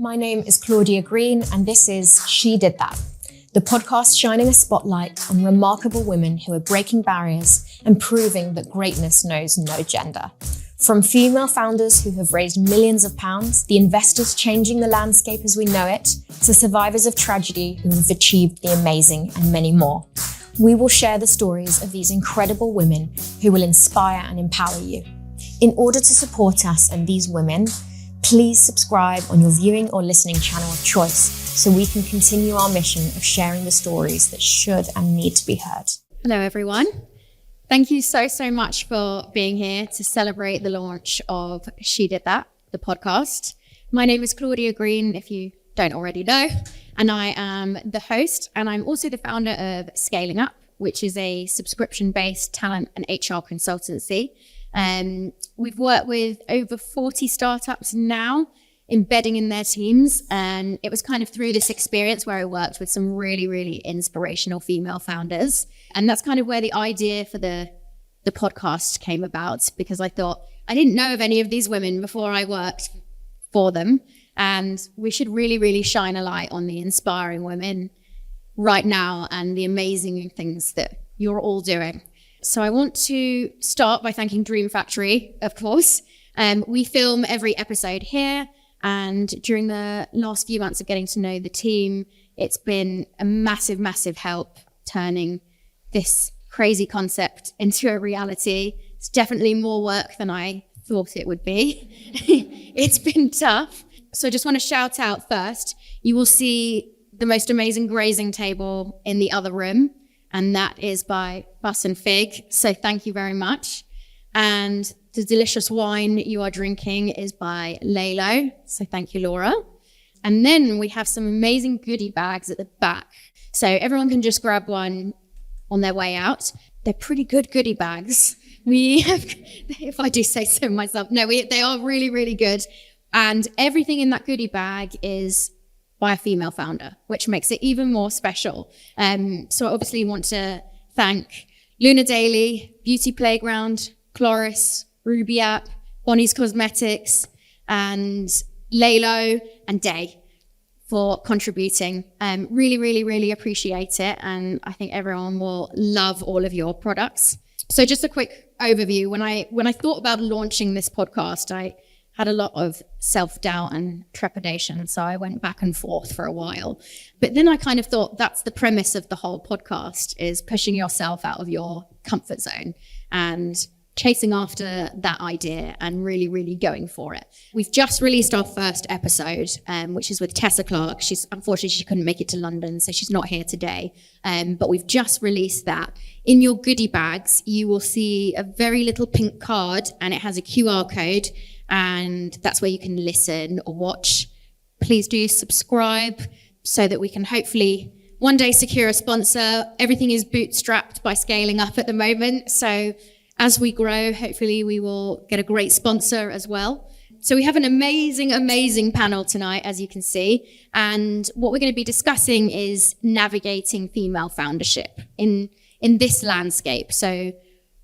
my name is Claudia Green and this is She Did That, the podcast shining a spotlight on remarkable women who are breaking barriers and proving that greatness knows no gender. From female founders who have raised millions of pounds, the investors changing the landscape as we know it, to survivors of tragedy who have achieved the amazing and many more. We will share the stories of these incredible women who will inspire and empower you. In order to support us and these women, please subscribe on your viewing or listening channel of choice so we can continue our mission of sharing the stories that should and need to be heard. Hello, everyone. Thank you so much for being here to celebrate the launch of She Did That, the podcast. My name is Claudia Green, if you don't already know, and I am the host, and I'm also the founder of Scaling Up, which is a subscription-based talent and HR consultancy. We've worked with over 40 startups now, embedding in their teams, and it was kind of through this experience where I worked with some really, really inspirational female founders. And that's kind of where the idea for the podcast came about, because I thought I didn't know of any of these women before I worked for them, and we should really, really shine a light on the inspiring women right now and the amazing things that you're all doing. So I want to start by thanking Dream Factory, of course. We film every episode here, and during the last few months of getting to know the team, it's been a massive, massive help turning this crazy concept into a reality. It's definitely more work than I thought it would be. It's been tough. So I just want to shout out first, you will see the most amazing grazing table in the other room, and that is by Bus and Fig. So thank you very much. And the delicious wine you are drinking is by Lalo. So thank you, Laura. And then we have some amazing goodie bags at the back. So everyone can just grab one on their way out. They're pretty good goodie bags. We have, if I do say so myself, they are really, really good. And everything in that goodie bag is by a female founder, which makes it even more special. So I obviously want to thank Luna Daly, Beauty Playground, Chloris, Ruby App, Bonnie's Cosmetics, and Lalo and Day for contributing. Really, really, really appreciate it. And I think everyone will love all of your products. So just a quick overview. When I thought about launching this podcast, I had a lot of self-doubt and trepidation. So I went back and forth for a while. But then I kind of thought that's the premise of the whole podcast, is pushing yourself out of your comfort zone and chasing after that idea and really, really going for it. We've just released our first episode, which is with Tessa Clark. Unfortunately, she couldn't make it to London, so she's not here today. But we've just released that. In your goodie bags, you will see a very little pink card, and it has a QR code, and that's where you can listen or watch. Please do subscribe so that we can hopefully one day secure a sponsor. Everything is bootstrapped by Scaling Up at the moment, so as we grow, hopefully we will get a great sponsor as well. So we have an amazing, amazing panel tonight, as you can see. And what we're going to be discussing is navigating female foundership in this landscape. So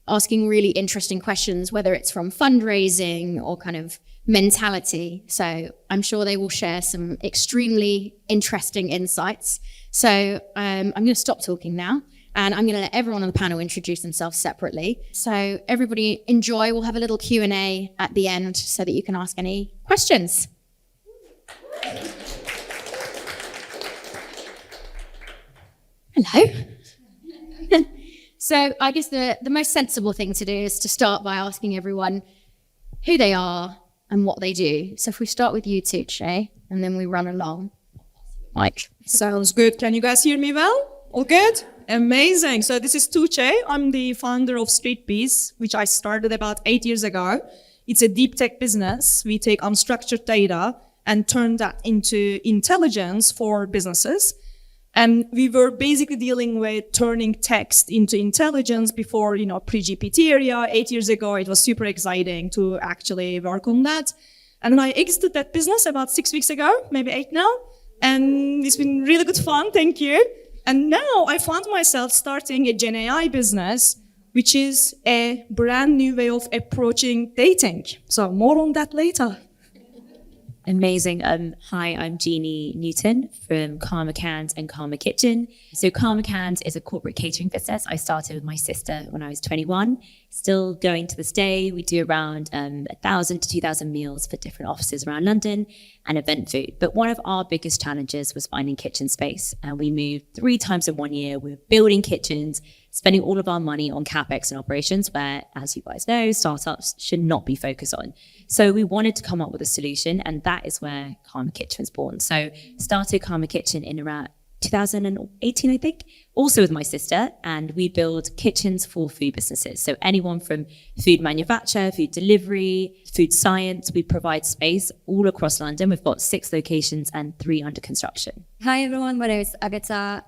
asking really interesting questions, whether it's from fundraising or kind of mentality. So I'm sure they will share some extremely interesting insights. So I'm going to stop talking now. And I'm going to let everyone on the panel introduce themselves separately. So everybody enjoy. We'll have a little Q&A at the end so that you can ask any questions. Hello. So I guess the most sensible thing to do is to start by asking everyone who they are and what they do. So if we start with you, Tugce, and then we run along. Mike. Sounds good. Can you guys hear me well? All good? Amazing. So this is Tugce. I'm the founder of Streetbees, which I started about 8 years ago. It's a deep tech business. We take unstructured data and turn that into intelligence for businesses. And we were basically dealing with turning text into intelligence before, pre-GPT era. 8 years ago, it was super exciting to actually work on that. And then I exited that business about 6 weeks ago, maybe 8 now. And it's been really good fun. Thank you. And now I found myself starting a Gen AI business, which is a brand new way of approaching dating. So more on that later. Amazing. Hi, I'm Gini Newton from Karma Cans and Karma Kitchen. So Karma Cans is a corporate catering business. I started with my sister when I was 21. Still going to this day. We do around 1,000 to 2,000 meals for different offices around London and event food. But one of our biggest challenges was finding kitchen space. And we moved 3 times in 1 year. We were building kitchens, spending all of our money on CapEx and operations, where, as you guys know, startups should not be focused on. So we wanted to come up with a solution, and that is where Karma Kitchen was born. So started Karma Kitchen in around 2018, I think, also with my sister, and we build kitchens for food businesses. So anyone from food manufacture, food delivery, food science, we provide space all across London. We've got 6 locations and 3 under construction. Hi everyone, my name is Agata.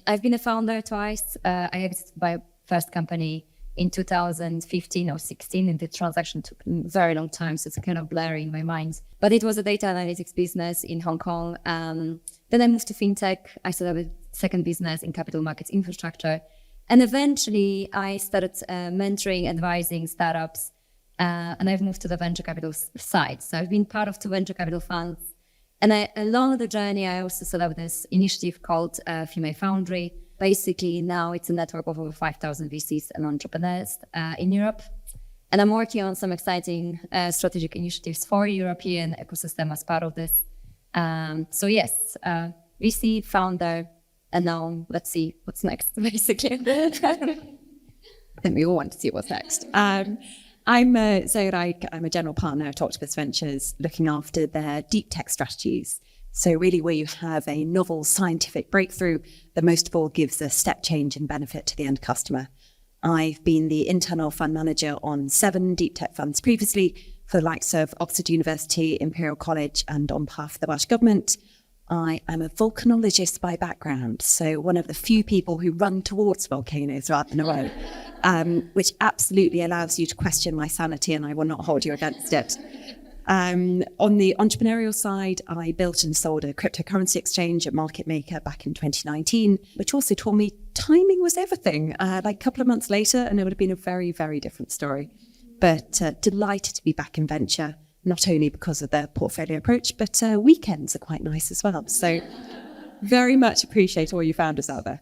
I've been a founder twice. I exited my first company in 2015 or 16, and the transaction took a very long time, so it's kind of blurry in my mind. But it was a data analytics business in Hong Kong. Then I moved to fintech. I started a second business in capital markets infrastructure. And eventually I started mentoring, advising startups, and I've moved to the venture capital side. So I've been part of 2 venture capital funds. And along the journey, I also set up this initiative called Female Foundry. Basically, now it's a network of over 5,000 VCs and entrepreneurs in Europe. And I'm working on some exciting strategic initiatives for European ecosystem as part of this. So yes, VC, founder, and now let's see what's next, basically. I think we all want to see what's next. I'm Zoe Reich. I'm a general partner at Tugce Ventures, looking after their deep tech strategies. So really where you have a novel scientific breakthrough that most of all gives a step change in benefit to the end customer. I've been the internal fund manager on 7 deep tech funds previously for the likes of Oxford University, Imperial College, and on behalf of the Welsh Government. I am a volcanologist by background, so one of the few people who run towards volcanoes rather than away, which absolutely allows you to question my sanity, and I will not hold you against it. On the entrepreneurial side, I built and sold a cryptocurrency exchange at Market Maker back in 2019, which also taught me timing was everything. Like a couple of months later, and it would have been a very, very different story. But delighted to be back in venture, not only because of the portfolio approach, but weekends are quite nice as well. So very much appreciate all you founders out there.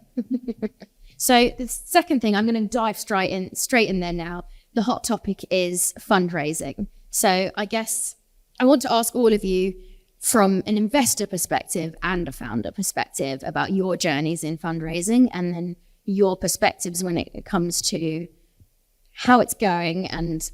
So the second thing, I'm going to dive straight in there now. The hot topic is fundraising. So I guess I want to ask all of you from an investor perspective and a founder perspective about your journeys in fundraising, and then your perspectives when it comes to how it's going and,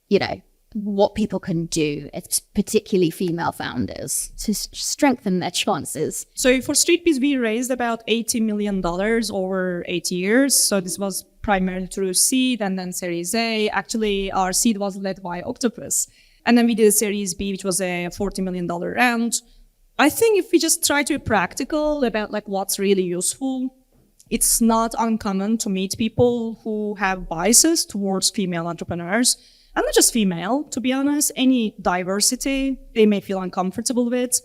you know, what people can do, it's particularly female founders, to strengthen their chances. So for Streetbees, we raised about $80 million over 8 years. So this was primarily through seed and then Series A. Actually, our seed was led by Octopus. And then we did a Series B, which was a $40 million round. I think if we just try to be practical about like what's really useful, it's not uncommon to meet people who have biases towards female entrepreneurs. And not just female, to be honest, any diversity they may feel uncomfortable with.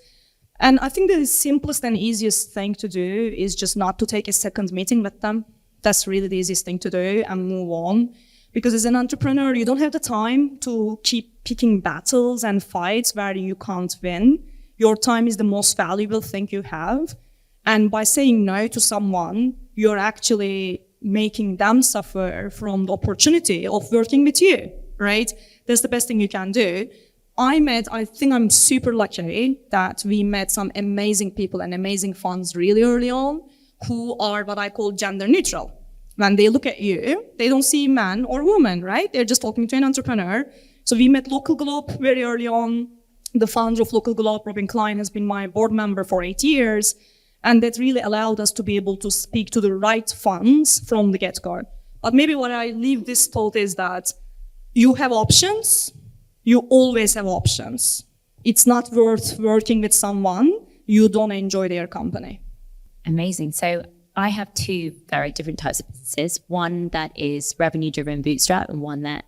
And I think the simplest and easiest thing to do is just not to take a second meeting with them. That's really the easiest thing to do, and move on. Because as an entrepreneur, you don't have the time to keep picking battles and fights where you can't win. Your time is the most valuable thing you have. And by saying no to someone, you're actually making them suffer from the opportunity of working with you. Right? That's the best thing you can do. I think I'm super lucky that we met some amazing people and amazing funds really early on who are what I call gender neutral. When they look at you, they don't see man or woman, right? They're just talking to an entrepreneur. So we met Local Globe very early on. The founder of Local Globe, Robin Klein, has been my board member for 8 years. And that really allowed us to be able to speak to the right funds from the get-go. But maybe what I leave this thought is that you have options. You always have options. It's not worth working with someone you don't enjoy their company. Amazing. So I have 2 very different types of businesses. One that is revenue-driven bootstrap and one that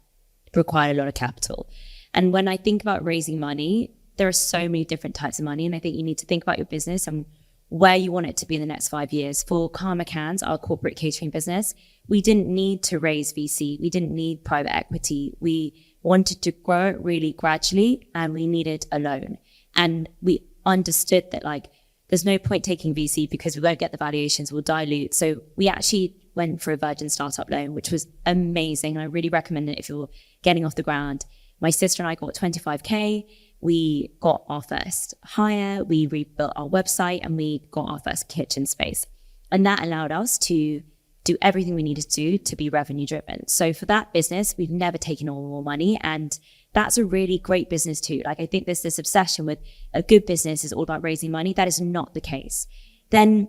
require a lot of capital. And when I think about raising money, there are so many different types of money. And I think you need to think about your business and where you want it to be in the next 5 years. For Karma Cans, our corporate catering business, we didn't need to raise VC. We didn't need private equity. We wanted to grow it really gradually, and we needed a loan. And we understood that like, there's no point taking VC because we won't get the valuations, we'll dilute. So we actually went for a Virgin Startup loan, which was amazing. I really recommend it if you're getting off the ground. My sister and I got 25K. We got our first hire, we rebuilt our website, and we got our first kitchen space. And that allowed us to do everything we needed to do to be revenue driven. So for that business, we've never taken on more money. And that's a really great business too. Like, I think there's this obsession with a good business is all about raising money. That is not the case. Then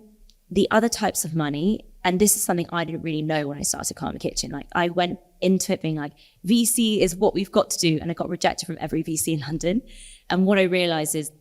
the other types of money, and this is something I didn't really know when I started Karma Kitchen. Like, I went into it being like, VC is what we've got to do. And I got rejected from every VC in London. And what I realized is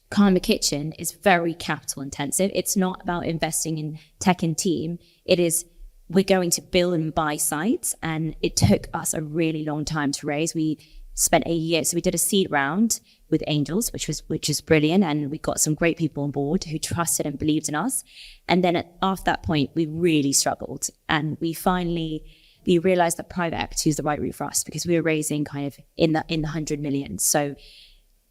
Karma Kitchen is very capital intensive. It's not about investing in tech and team. It is, we're going to build and buy sites. And it took us a really long time to raise. We spent a year. So we did a seed round with angels, which is brilliant. And we got some great people on board who trusted and believed in us. And then after that point, we really struggled. And we realized that private equity is the right route for us because we were raising kind of in the 100 million. So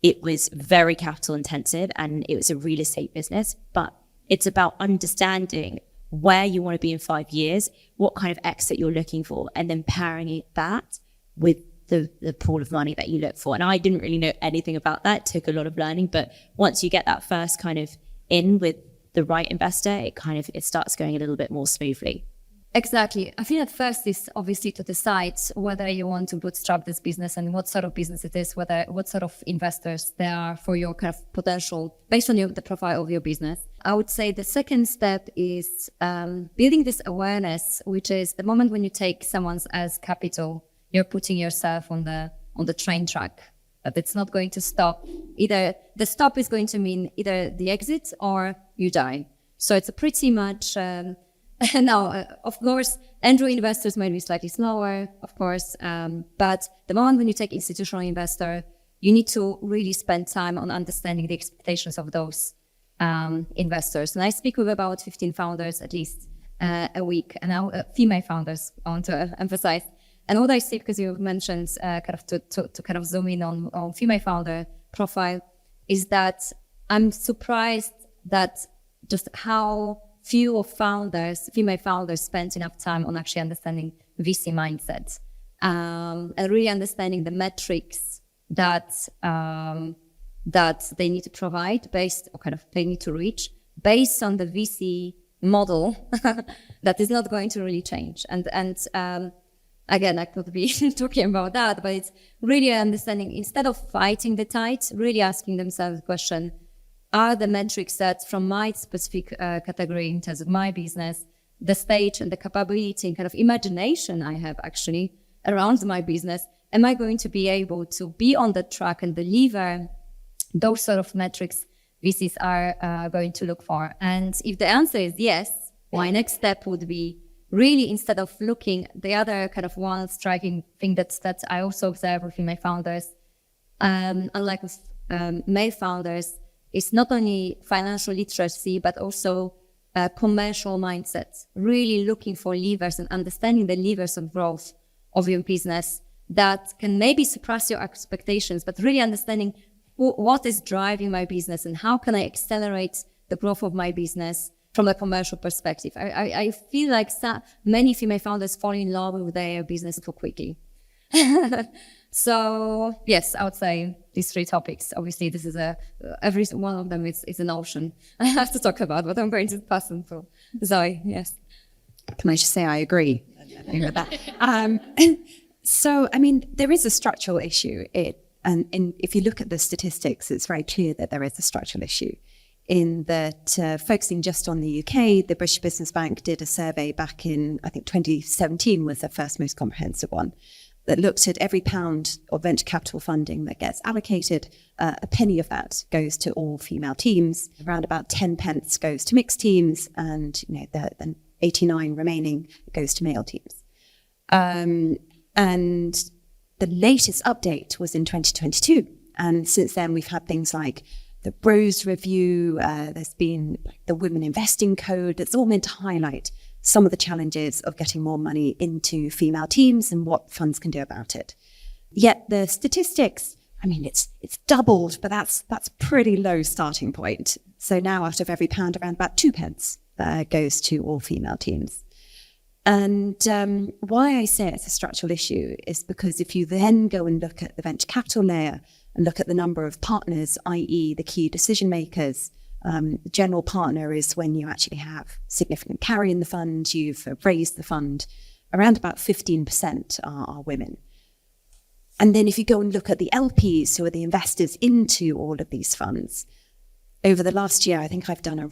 it was very capital intensive and it was a real estate business, but it's about understanding where you want to be in 5 years, what kind of exit you're looking for, and then pairing that with the pool of money that you look for. And I didn't really know anything about that. It took a lot of learning, but once you get that first kind of in with the right investor, it starts going a little bit more smoothly. Exactly. I think at first is obviously to decide whether you want to bootstrap this business and what sort of business it is, what sort of investors there are for your kind of potential based on the profile of your business. I would say the second step is building this awareness, which is the moment when you take someone's as capital, you're putting yourself on the train track. That it's not going to stop. Either the stop is going to mean either the exit or you die. So it's a pretty much. Now, of course, angel investors might be slightly slower, of course, but the moment when you take institutional investor, you need to really spend time on understanding the expectations of those investors. And I speak with about 15 founders at least a week, and now female founders, I want to emphasize. And what I see, because you mentioned to kind of zoom in on female founder profile, is that I'm surprised that just how few of female founders spend enough time on actually understanding VC mindset and really understanding the metrics that they need to provide they need to reach based on the VC model that is not going to really change. And again, I could be talking about that, but it's really understanding, instead of fighting the tide, really asking themselves the question, are the metrics that from my specific category in terms of my business, the stage and the capability and kind of imagination I have actually around my business, am I going to be able to be on the track and deliver those sort of metrics VCs are going to look for? And if the answer is yes, my next step would be really, instead of looking, the other kind of one striking thing that I also observe with female founders, unlike with male founders, is not only financial literacy, but also commercial mindset, really looking for levers and understanding the levers of growth of your business that can maybe surpass your expectations, but really understanding what is driving my business and how can I accelerate the growth of my business from a commercial perspective. I feel like many female founders fall in love with their business too quickly. So yes, I would say these three topics. Obviously, this is every one of them is an ocean I have to talk about, but I'm going to pass them to Zoe. Yes. Can I just say I agree with that? So, I mean, there is a structural issue. And if you look at the statistics, it's very clear that there is a structural issue. In that, focusing just on the UK, the British Business Bank did a survey back in, I think 2017 was the first most comprehensive one, that looked at every pound of venture capital funding that gets allocated, a penny of that goes to all female teams, around about 10 pence goes to mixed teams, and the 89 remaining goes to male teams. And the latest update was in 2022. And since then, we've had things like the Bros Review, there's been the Women Investing Code. It's all meant to highlight some of the challenges of getting more money into female teams and what funds can do about it. Yet the statistics I mean, it's doubled, but that's pretty low starting point. So now out of every pound, around about 2 pence goes to all female teams. And why I say it's a structural issue is because if you then go and look at the venture capital layer and look at the number of partners, i.e. the key decision makers, the general partner is when you actually have significant carry in the fund, you've raised the fund, around about 15% are women. And then if you go and look at the LPs, who are the investors into all of these funds, over the last year, I think I've done I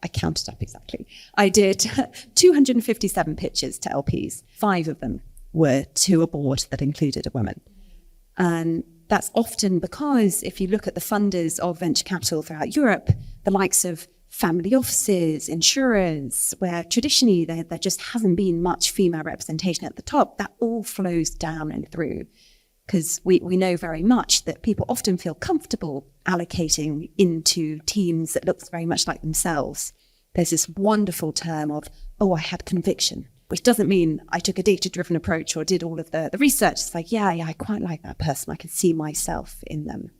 counted up exactly. I did 257 pitches to LPs. 5 of them were to a board that included a woman. And that's often because if you look at the funders of venture capital throughout Europe, the likes of family offices, insurers, where traditionally there just hasn't been much female representation at the top, that all flows down and through. Because we know very much that people often feel comfortable allocating into teams that looks very much like themselves. There's this wonderful term of, I had conviction, which doesn't mean I took a data-driven approach or did all of the research. It's like, yeah, I quite like that person. I can see myself in them.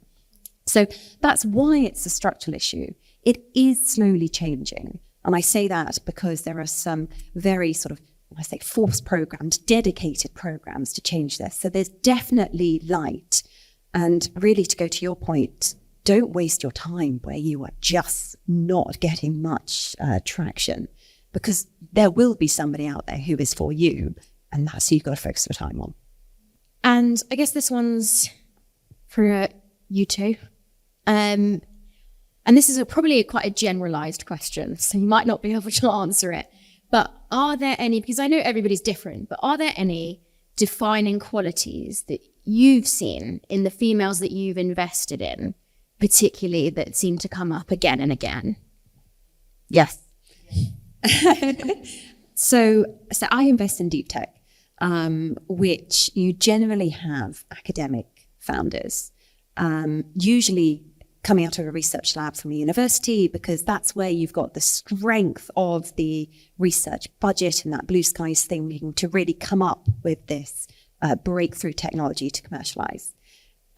So that's why it's a structural issue. It is slowly changing. And I say that because there are some very sort of, I say, forced programs, dedicated programs to change this. So there's definitely light. And really, to go to your point, don't waste your time where you are just not getting much traction, because there will be somebody out there who is for you, and that's who you've got to focus your time on. And I guess this one's for you two. And this is probably quite a generalized question, so you might not be able to answer it. But are there any, because I know everybody's different, but are there any defining qualities that you've seen in the females that you've invested in, particularly that seem to come up again and again? Yes. So I invest in deep tech, which you generally have academic founders, usually coming out of a research lab from a university, because that's where you've got the strength of the research budget and that blue skies thinking to really come up with this breakthrough technology to commercialize.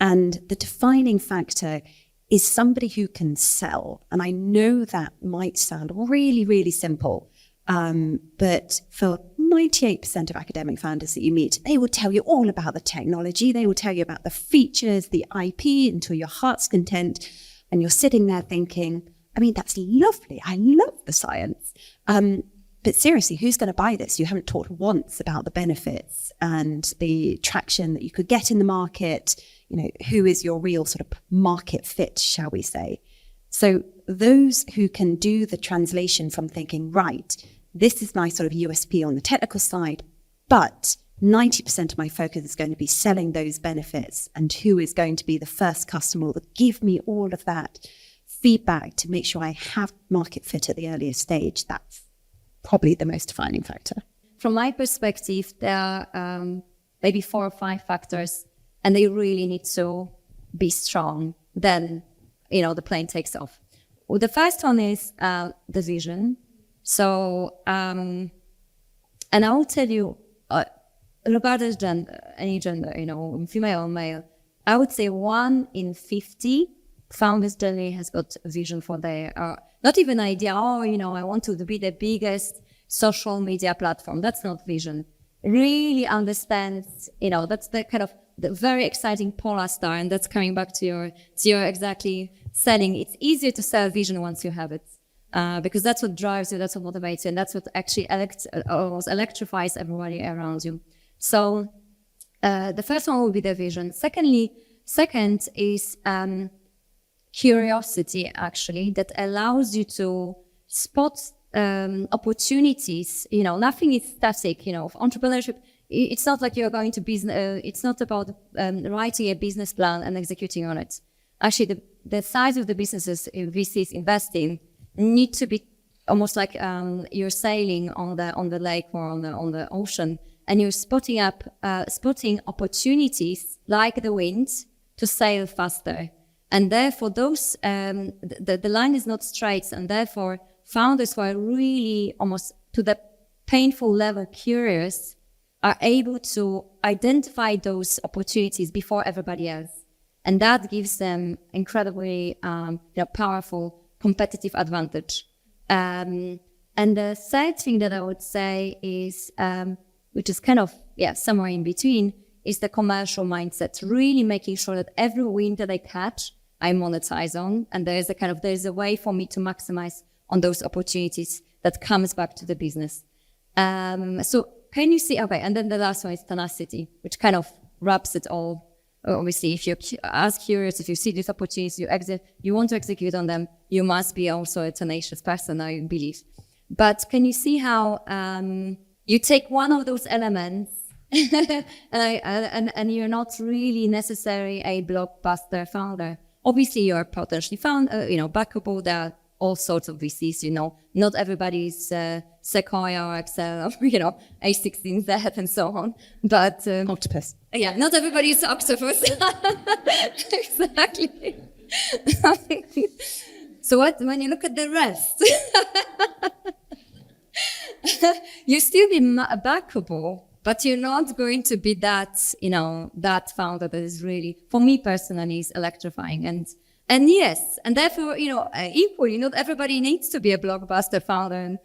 And the defining factor is somebody who can sell. And I know that might sound really, really simple, but for 98% of academic founders that you meet, they will tell you all about the technology. They will tell you about the features, the IP, until your heart's content. And you're sitting there thinking, I mean, that's lovely. I love the science. But seriously, who's going to buy this? You haven't talked once about the benefits and the traction that you could get in the market. You know, who is your real sort of market fit, shall we say? So those who can do the translation from thinking, right, this is my sort of USP on the technical side, but 90% of my focus is going to be selling those benefits, and who is going to be the first customer that give me all of that feedback to make sure I have market fit at the earliest stage. That's probably the most defining factor. From my perspective, there are maybe 4 or 5 factors, and they really need to be strong. Then, the plane takes off. Well, the first one is the vision. So, and I will tell you, regardless any gender, female or male, I would say 1 in 50 founders generally has got a vision for their, not even an idea, I want to be the biggest social media platform. That's not vision. Really understands, that's the kind of the very exciting polar star, and that's coming back to your exactly selling. It's easier to sell vision once you have it. Because that's what drives you, that's what motivates you, and that's what actually almost electrifies everybody around you. So the first one will be the vision. Second is curiosity, actually, that allows you to spot opportunities. Nothing is static. Entrepreneurship, it's not like you're going to business. It's not about writing a business plan and executing on it. Actually, the size of the businesses VCs investing need to be almost like you're sailing on the lake or on the ocean, and you're spotting opportunities like the wind to sail faster. And therefore, those the line is not straight, and therefore founders who are really almost to the painful level curious are able to identify those opportunities before everybody else. And that gives them incredibly powerful competitive advantage. And the third thing that I would say is, which is kind of, somewhere in between, is the commercial mindset, really making sure that every win that I catch, I monetize on. And there's a way for me to maximize on those opportunities that comes back to the business. So can you see, okay, and then the last one is tenacity, which kind of wraps it all. Obviously, if you're curious, if you see these opportunities, you want to execute on them, you must be also a tenacious person, I believe. But can you see how you take one of those elements and you're not really necessarily a blockbuster founder? Obviously, you're potentially backable. There are all sorts of VCs, not everybody's Sequoia or Excel, or A16Z and so on. But Octopus. Yeah, not everybody's Octopus. Exactly. So when you look at the rest, you still be backable, but you're not going to be that, that founder that is really, for me personally, is electrifying. And yes, and therefore, equally, not everybody needs to be a blockbuster founder and,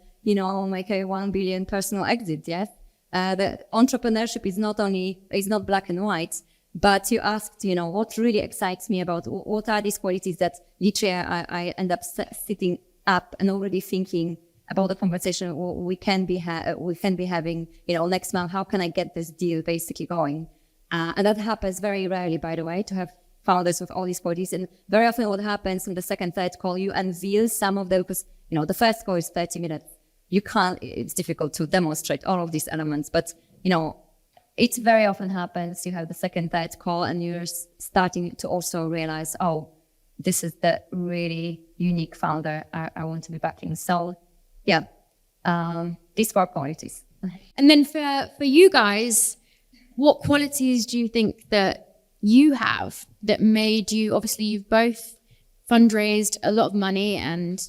make a 1 billion personal exit, yes? The entrepreneurship is not black and white, but you asked, what really excites me about what are these qualities that literally I end up sitting up and already thinking about the conversation we can be having, next month. How can I get this deal basically going? And that happens very rarely, by the way, to have founders with all these qualities. And very often what happens in the second, third call, you unveil some of them because, the first call is 30 minutes. It's difficult to demonstrate all of these elements, but, it very often happens. You have the second, third call and you're starting to also realize, oh, this is the really unique founder I want to be backing. So yeah, these 4 qualities. And then for you guys, what qualities do you think that you have that made you, obviously you've both fundraised a lot of money and,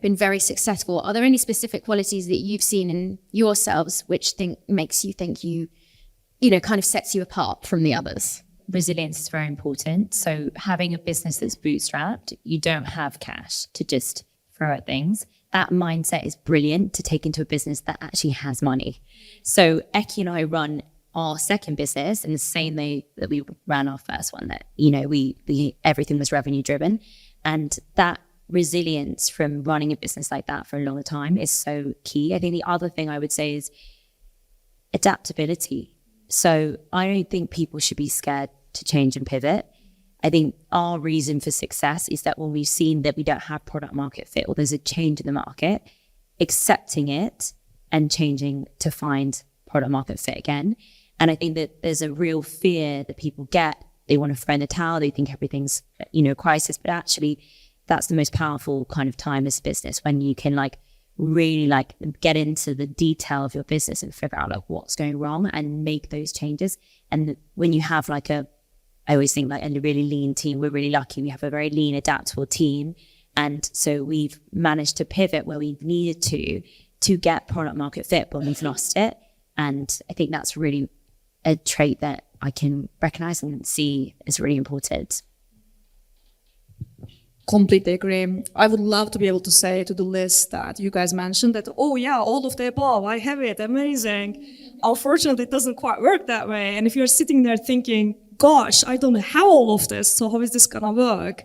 been very successful. Are there any specific qualities that you've seen in yourselves which makes you think you kind of sets you apart from the others? Resilience is very important. So having a business that's bootstrapped, you don't have cash to just throw at things. That mindset is brilliant to take into a business that actually has money. So Eki and I run our second business in the same way that we ran our first one, that, we everything was revenue driven. And that resilience from running a business like that for a longer time is so key. I think the other thing I would say is adaptability. So I don't think people should be scared to change and pivot. I think our reason for success is that when we've seen that we don't have product market fit or there's a change in the market, accepting it and changing to find product market fit again. And I think that there's a real fear that people get. They want to throw in the towel. They think everything's, crisis, but actually that's the most powerful kind of time as a business when you can really get into the detail of your business and figure out what's going wrong and make those changes. And when you have I always think a really lean team, we're really lucky. We have a very lean, adaptable team. And so we've managed to pivot where we needed to get product market fit, but we've lost it. And I think that's really a trait that I can recognize and see is really important. Completely agree. I would love to be able to say to the list that you guys mentioned that, oh yeah, all of the above, I have it, amazing. Unfortunately, it doesn't quite work that way. And if you're sitting there thinking, gosh, I don't have all of this, so how is this gonna work?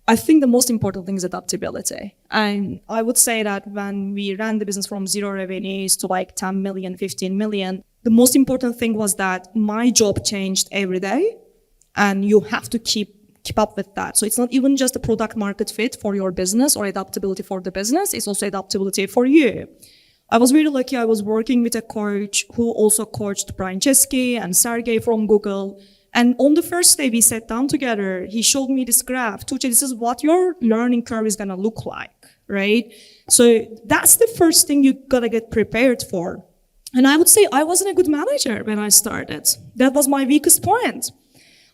I think the most important thing is adaptability. And I would say that when we ran the business from 0 revenues to 10 million, 15 million, the most important thing was that my job changed every day and you have to keep up with that. So it's not even just a product market fit for your business or adaptability for the business, it's also adaptability for you. I was really lucky. I was working with a coach who also coached Brian Chesky and Sergey from Google. And on the first day we sat down together, he showed me this graph. Tugce, this is what your learning curve is gonna look like, right? So that's the first thing you gotta get prepared for. And I would say I wasn't a good manager when I started. That was my weakest point.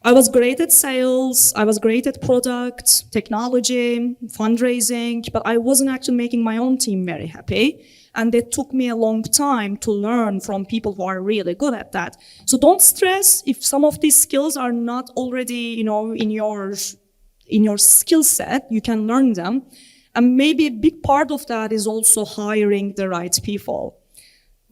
I was great at sales, I was great at product, technology, fundraising, but I wasn't actually making my own team very happy. And it took me a long time to learn from people who are really good at that. So don't stress if some of these skills are not already, in your skill set, you can learn them. And maybe a big part of that is also hiring the right people.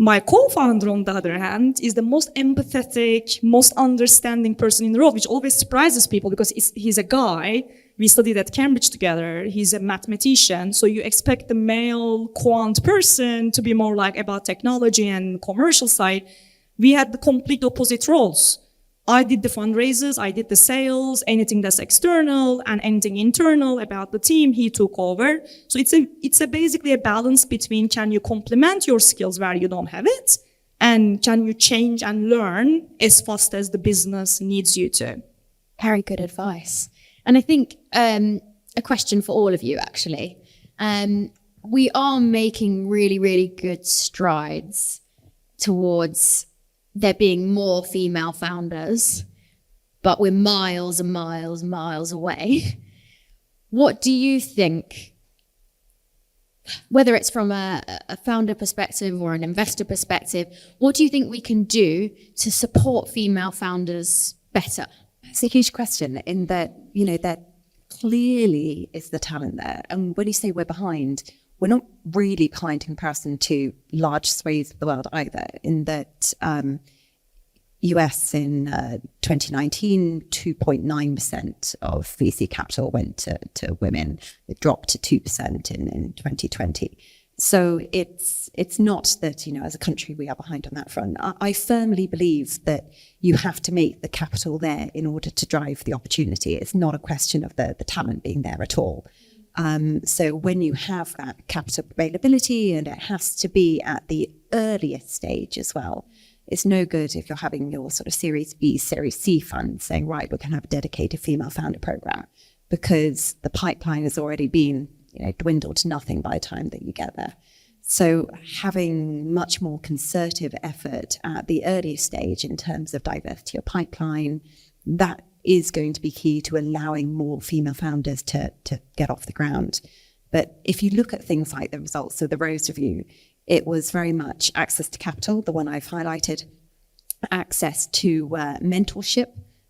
My co-founder, on the other hand, is the most empathetic, most understanding person in the world, which always surprises people because he's a guy. We studied at Cambridge together. He's a mathematician. So you expect the male quant person to be more like about technology and commercial side. We had the complete opposite roles. I did the fundraisers, I did the sales, anything that's external and anything internal about the team, he took over. So it's basically a balance between can you complement your skills where you don't have it, and can you change and learn as fast as the business needs you to. Very good advice. And I think a question for all of you, actually. We are making really, really good strides towards there being more female founders, but we're miles and miles and miles away. What do you think, whether it's from a founder perspective or an investor perspective, what do you think we can do to support female founders better? It's a huge question in that, that clearly is the talent there. And when you say we're behind, we're not really behind in comparison to large swathes of the world either, in that US in 2019, 2.9% of VC capital went to women. It dropped to 2% in 2020. So it's not that, as a country, we are behind on that front. I firmly believe that you have to make the capital there in order to drive the opportunity. It's not a question of the talent being there at all. So when you have that capital availability, and it has to be at the earliest stage as well, it's no good if you're having your sort of Series B, Series C fund saying, right, we're going to have a dedicated female founder program, because the pipeline has already been dwindled to nothing by the time that you get there. So having much more concerted effort at the earliest stage in terms of diversity of pipeline, that is going to be key to allowing more female founders to get off the ground. But if you look at things like the results of the Rose Review, it was very much access to capital, the one I've highlighted, access to mentorship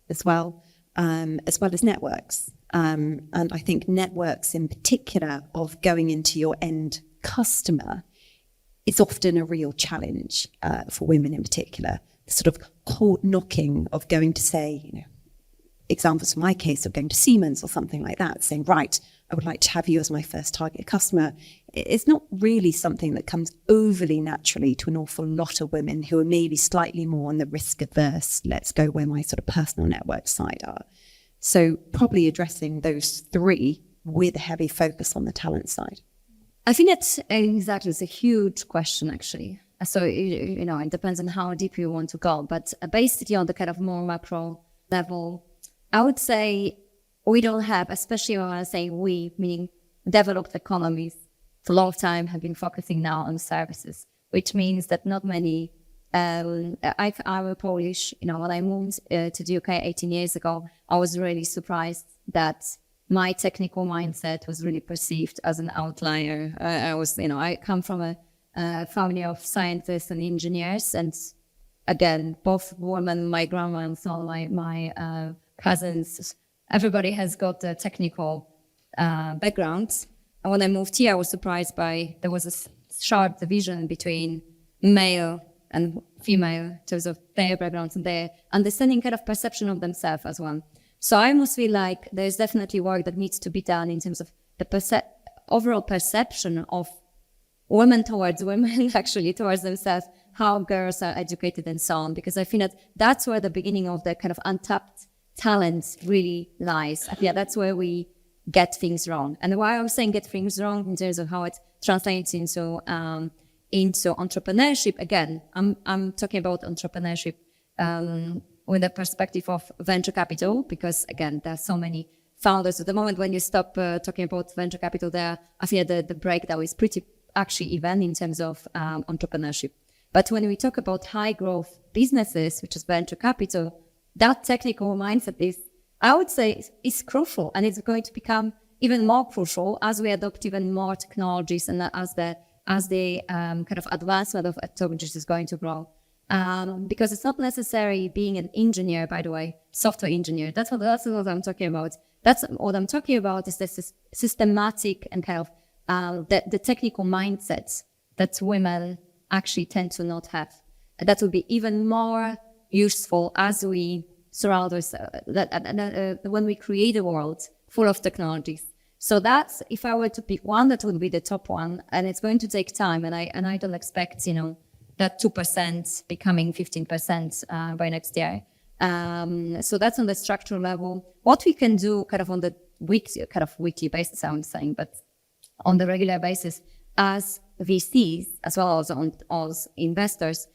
as well as networks. And I think networks in particular of going into your end customer is often a real challenge for women in particular. The sort of cold knocking of going to say, examples from my case of going to Siemens or something like that, saying, right, I would like to have you as my first target customer. It's not really something that comes overly naturally to an awful lot of women who are maybe slightly more on the risk averse, let's go where my sort of personal network side are. So probably addressing those three with a heavy focus on the talent side. I think that's exactly, it's a huge question actually. So, it depends on how deep you want to go, but basically on the kind of more macro level, I would say we don't have, especially when I say we, meaning developed economies, for a long time have been focusing now on services, which means that not many, I'm Polish, when I moved to the UK 18 years ago, I was really surprised that my technical mindset was really perceived as an outlier. I come from a family of scientists and engineers, and again, both women, my grandma and so my cousins, everybody has got a technical background. And when I moved here, I was surprised there was a sharp division between male and female in terms of their backgrounds and their understanding, kind of perception of themselves as well. So I almost feel like there's definitely work that needs to be done in terms of the overall perception of women towards women, actually towards themselves, how girls are educated and so on, because I think that's where the beginning of the kind of untapped talent really lies. Yeah, that's where we get things wrong. And why I'm saying get things wrong in terms of how it translates into entrepreneurship. Again, I'm talking about entrepreneurship with the perspective of venture capital, because again, there are so many founders. At the moment when you stop talking about venture capital there, I feel that the breakdown is pretty actually even in terms of entrepreneurship. But when we talk about high growth businesses, which is venture capital, that technical mindset I would say, is crucial, and it's going to become even more crucial as we adopt even more technologies and as the kind of advancement of technologies is going to grow. Because it's not necessarily being an engineer, by the way, software engineer. That's what I'm talking about. That's what I'm talking about is this systematic and kind of the technical mindsets that women actually tend to not have. And that will be even more useful as we surround us, when we create a world full of technologies. So that's, if I were to pick one, that would be the top one, and it's going to take time. And I don't expect, that 2% becoming 15% by next year. So that's on the structural level. What we can do kind of on the weekly basis, I'm saying, but on the regular basis as VCs, as well as investors.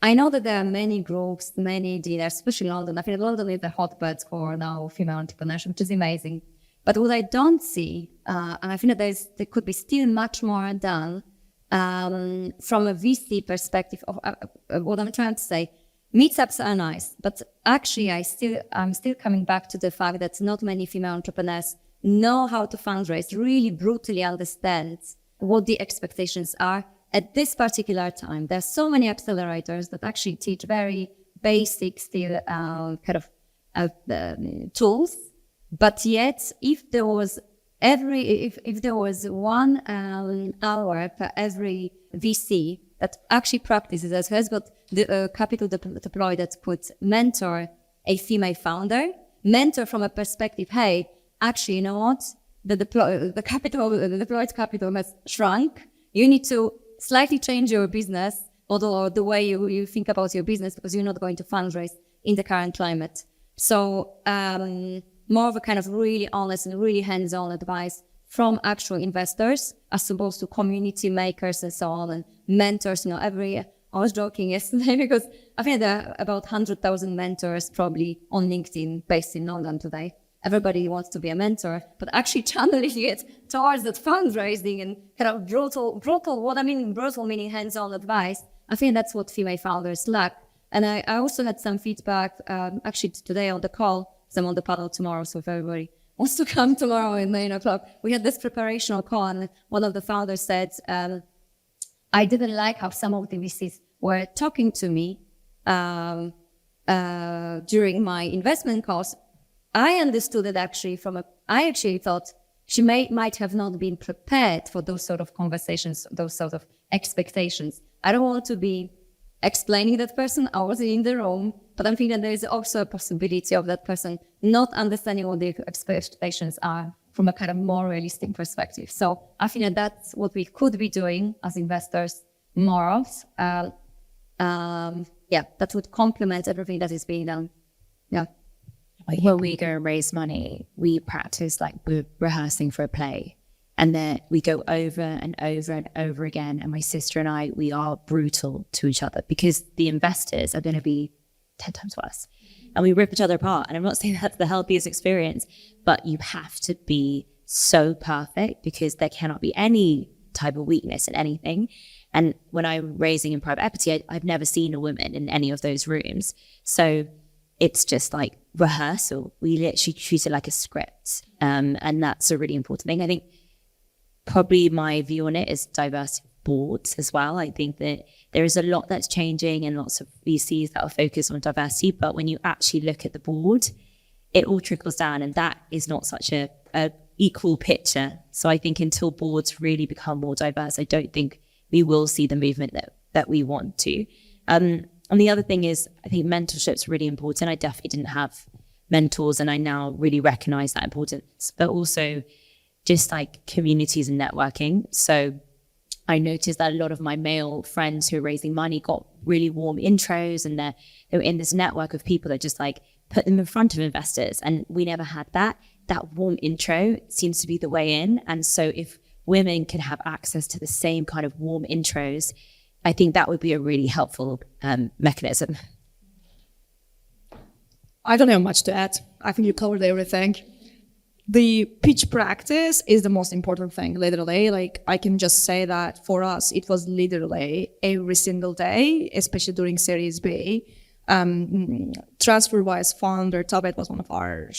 I know that there are many groups, many dealers, especially in London. I think London is the hotbed for now female entrepreneurship, which is amazing. But what I don't see, and I think that there could be still much more done from a VC perspective of what I'm trying to say. Meetups are nice, but actually I'm still coming back to the fact that not many female entrepreneurs know how to fundraise, really brutally understand what the expectations are at this particular time. There's so many accelerators that actually teach very basic still tools, but yet if there was 1 hour per every VC that actually practices, that has got the capital deployed, that could mentor a female founder, mentor from a perspective, hey, actually, you know what? The deployed capital has shrunk. You need to slightly change your business model or the way you think about your business, because you're not going to fundraise in the current climate. So more of a kind of really honest and really hands-on advice from actual investors as opposed to community makers and so on, and mentors. I was joking yesterday because I think there are about 100,000 mentors probably on LinkedIn based in London today. Everybody wants to be a mentor, but actually channeling it towards that fundraising and kind of brutal, what I mean brutal meaning hands-on advice, I think that's what female founders lack. And I also had some feedback actually today on the call, because I'm on the panel tomorrow, so if everybody wants to come tomorrow at 9 o'clock, we had this preparational call, and one of the founders said, I didn't like how some of the VCs were talking to me during my investment calls. I understood it actually I actually thought she might have not been prepared for those sort of conversations, those sort of expectations. I don't want to be explaining that person. I wasn't in the room, but I'm thinking that there is also a possibility of that person not understanding what the expectations are from a kind of more realistic perspective. So I think that that's what we could be doing as investors more of. That would complement everything that is being done. Yeah. When we go and raise money, we practice like we're rehearsing for a play, and then we go over and over and over again. And my sister and I, we are brutal to each other because the investors are going to be 10 times worse, and we rip each other apart. And I'm not saying that's the healthiest experience, but you have to be so perfect because there cannot be any type of weakness in anything. And when I'm raising in private equity, I've never seen a woman in any of those rooms. So it's just like rehearsal. We literally treat it like a script. And that's a really important thing. I think probably my view on it is diversity of boards as well. I think that there is a lot that's changing and lots of VCs that are focused on diversity. But when you actually look at the board, it all trickles down, and that is not such a equal picture. So I think until boards really become more diverse, I don't think we will see the movement that we want to. And the other thing is, I think mentorship is really important. I definitely didn't have mentors, and I now really recognize that importance, but also just like communities and networking. So I noticed that a lot of my male friends who are raising money got really warm intros, and they were in this network of people that just like put them in front of investors. And we never had that. That warm intro seems to be the way in. And so if women can have access to the same kind of warm intros, I think that would be a really helpful mechanism. I don't have much to add. I think you covered everything. The pitch practice is the most important thing, literally. Like, I can just say that for us, it was literally every single day, especially during Series B. TransferWise founder Tabet was one of our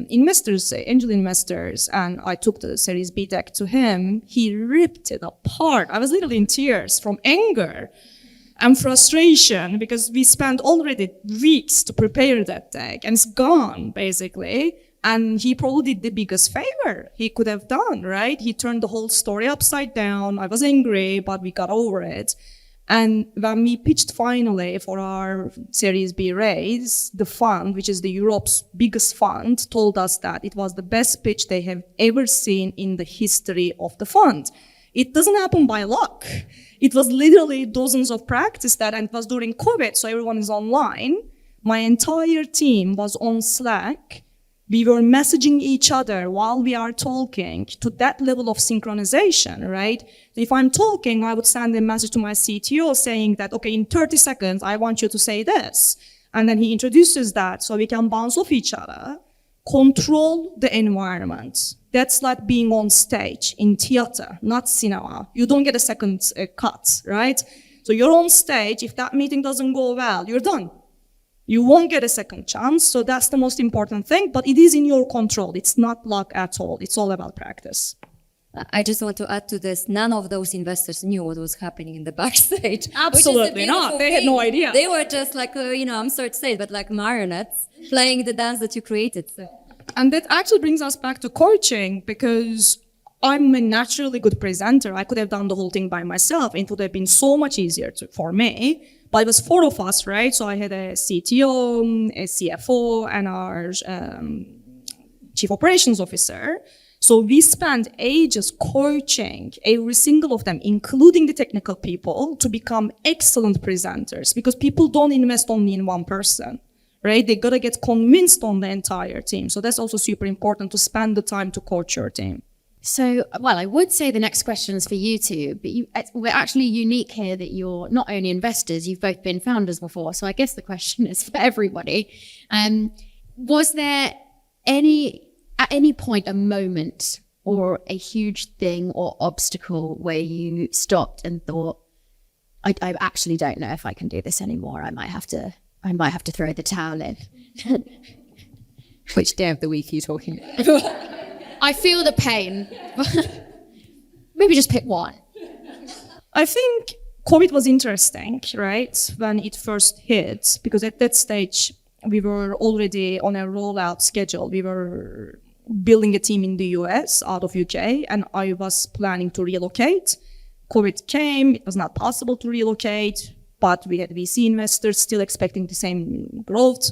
investors, angel investors, and I took the Series B deck to him. He ripped it apart. I was literally in tears from anger and frustration because we spent already weeks to prepare that deck and it's gone basically. And he probably did the biggest favor he could have done, right? He turned the whole story upside down. I was angry, but we got over it. And when we pitched finally for our Series B raise, the fund, which is the Europe's biggest fund, told us that it was the best pitch they have ever seen in the history of the fund. It doesn't happen by luck. It was literally dozens of practice that, and it was during COVID, so everyone is online. My entire team was on Slack. We were messaging each other while we are talking to that level of synchronization, right? So if I'm talking, I would send a message to my CTO saying that, okay, in 30 seconds, I want you to say this. And then he introduces that so we can bounce off each other, control the environment. That's like being on stage in theater, not cinema. You don't get a second cut, right? So you're on stage. If that meeting doesn't go well, you're done. You won't get a second chance, so that's the most important thing, but it is in your control. It's not luck at all. It's all about practice. I just want to add to this, none of those investors knew what was happening in the backstage. Absolutely not. They had no idea. They were just like, I'm sorry to say it, but like marionettes playing the dance that you created. So. And that actually brings us back to coaching because I'm a naturally good presenter. I could have done the whole thing by myself. It would have been so much easier for me. But it was 4 of us, right? So I had a CTO, a CFO, and our chief operations officer. So we spent ages coaching every single of them, including the technical people, to become excellent presenters because people don't invest only in one person, right? They gotta get convinced on the entire team. So that's also super important to spend the time to coach your team. So, well, I would say the next question is for you two, but we're actually unique here that you're not only investors, you've both been founders before. So I guess the question is for everybody. Was there at any point, a moment or a huge thing or obstacle where you stopped and thought, I actually don't know if I can do this anymore. I might have to throw the towel in. Which day of the week are you talking about? I feel the pain. Maybe just pick one. I think COVID was interesting, right? When it first hit, because at that stage, we were already on a rollout schedule. We were building a team in the US out of UK, and I was planning to relocate. COVID came, it was not possible to relocate, but we had VC investors still expecting the same growth.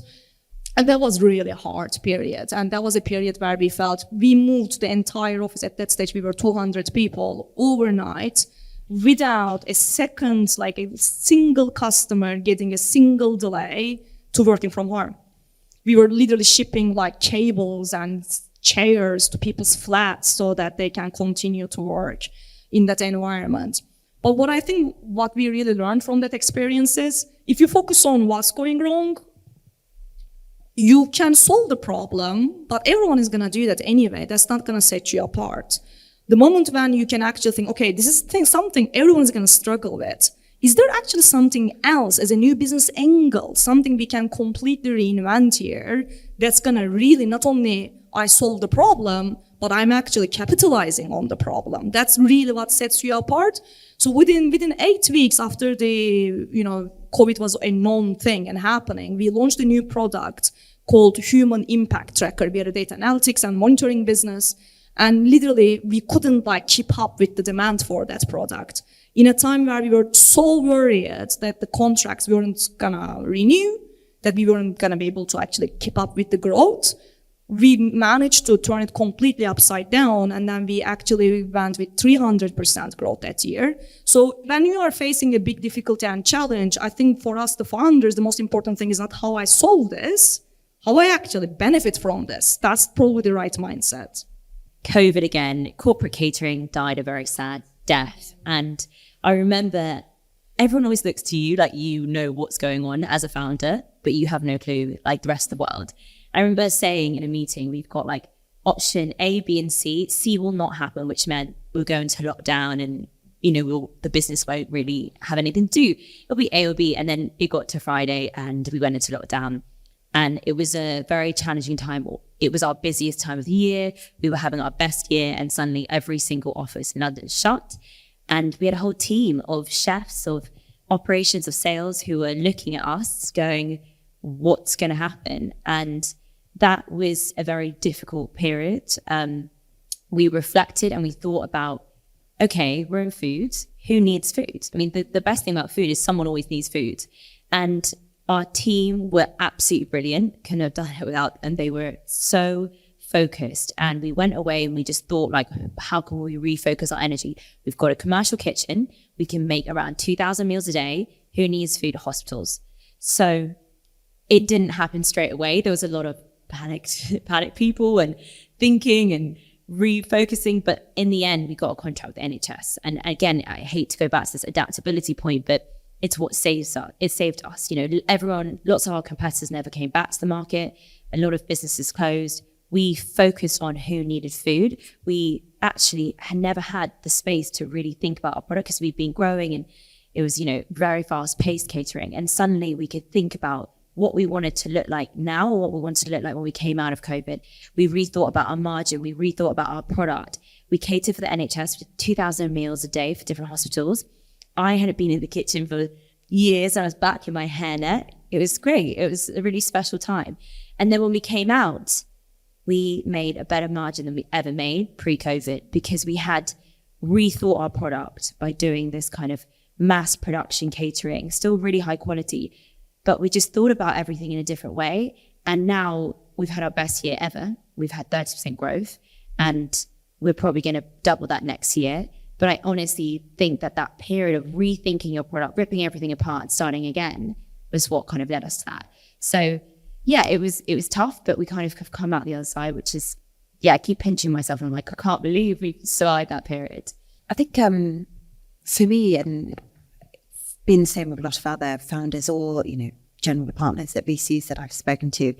And that was really a hard period. And that was a period where we felt we moved the entire office. At that stage, we were 200 people overnight without a second, like a single customer getting a single delay to working from home. We were literally shipping like cables and chairs to people's flats so that they can continue to work in that environment. But what we really learned from that experience is if you focus on what's going wrong, you can solve the problem, but everyone is going to do that anyway. That's not going to set you apart. The moment when you can actually think, okay, this is something everyone's going to struggle with. Is there actually something else as a new business angle, something we can completely reinvent here that's going to really not only I solve the problem, but I'm actually capitalizing on the problem. That's really what sets you apart. So within 8 weeks after the, COVID was a known thing and happening, we launched a new product called Human Impact Tracker. We are a data analytics and monitoring business. And literally, we couldn't keep up with the demand for that product. In a time where we were so worried that the contracts weren't gonna renew, that we weren't gonna be able to actually keep up with the growth, we managed to turn it completely upside down, and then we actually went with 300% growth that year. So when you are facing a big difficulty and challenge, I think for us, the founders, the most important thing is not how I solve this, how I actually benefit from this. That's probably the right mindset. COVID again, corporate catering died a very sad death. And I remember everyone always looks to you like you know what's going on as a founder, but you have no clue like the rest of the world. I remember saying in a meeting, we've got option A, B, and C. C will not happen, which meant we'll go into lockdown and the business won't really have anything to do. It'll be A or B. And then it got to Friday and we went into lockdown. And it was a very challenging time. It was our busiest time of the year. We were having our best year, and suddenly every single office in London shut. And we had a whole team of chefs, of operations, of sales who were looking at us going, what's going to happen? And that was a very difficult period. We reflected and we thought about, okay, we're in food. Who needs food? I mean, the best thing about food is someone always needs food. And our team were absolutely brilliant. Couldn't have done it without them. They were so focused. And we went away and we just thought, like, how can we refocus our energy? We've got a commercial kitchen. We can make around 2,000 meals a day. Who needs food? Hospitals. So it didn't happen straight away. There was a lot of panicked people and thinking and refocusing. But in the end, we got a contract with the NHS. And again, I hate to go back to this adaptability point, but it's what saves us. It saved us. Lots of our competitors never came back to the market. A lot of businesses closed. We focused on who needed food. We actually had never had the space to really think about our product because we've been growing and it was, very fast-paced catering. And suddenly we could think about what we wanted to look like now or what we wanted to look like when we came out of COVID. We rethought about our margin. We rethought about our product. We catered for the NHS with 2,000 meals a day for different hospitals. I hadn't been in the kitchen for years. I was back in my hairnet. It was great. It was a really special time. And then when we came out, we made a better margin than we ever made pre-COVID because we had rethought our product by doing this kind of mass production catering, still really high quality, but we just thought about everything in a different way. And now we've had our best year ever. We've had 30% growth and we're probably going to double that next year. But I honestly think that period of rethinking your product, ripping everything apart and starting again was what kind of led us to that. So yeah, it was tough, but we kind of have come out the other side, which is, I keep pinching myself and I'm like, I can't believe we survived that period. I think for me, and it's been the same with a lot of other founders or, general partners at VCs that I've spoken to,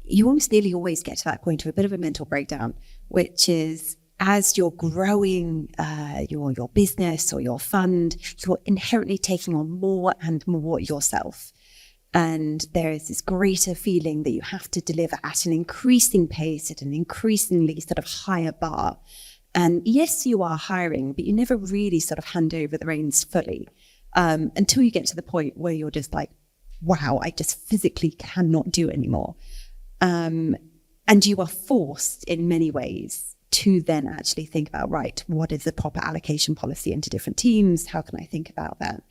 you almost nearly always get to that point of a bit of a mental breakdown, which is as you're growing your business or your fund, you're inherently taking on more and more yourself. And there is this greater feeling that you have to deliver at an increasing pace, at an increasingly sort of higher bar. And yes, you are hiring, but you never really sort of hand over the reins fully until you get to the point where you're just like, wow, I just physically cannot do it anymore. And you are forced in many ways to then actually think about, right, what is the proper allocation policy into different teams? How can I think about that?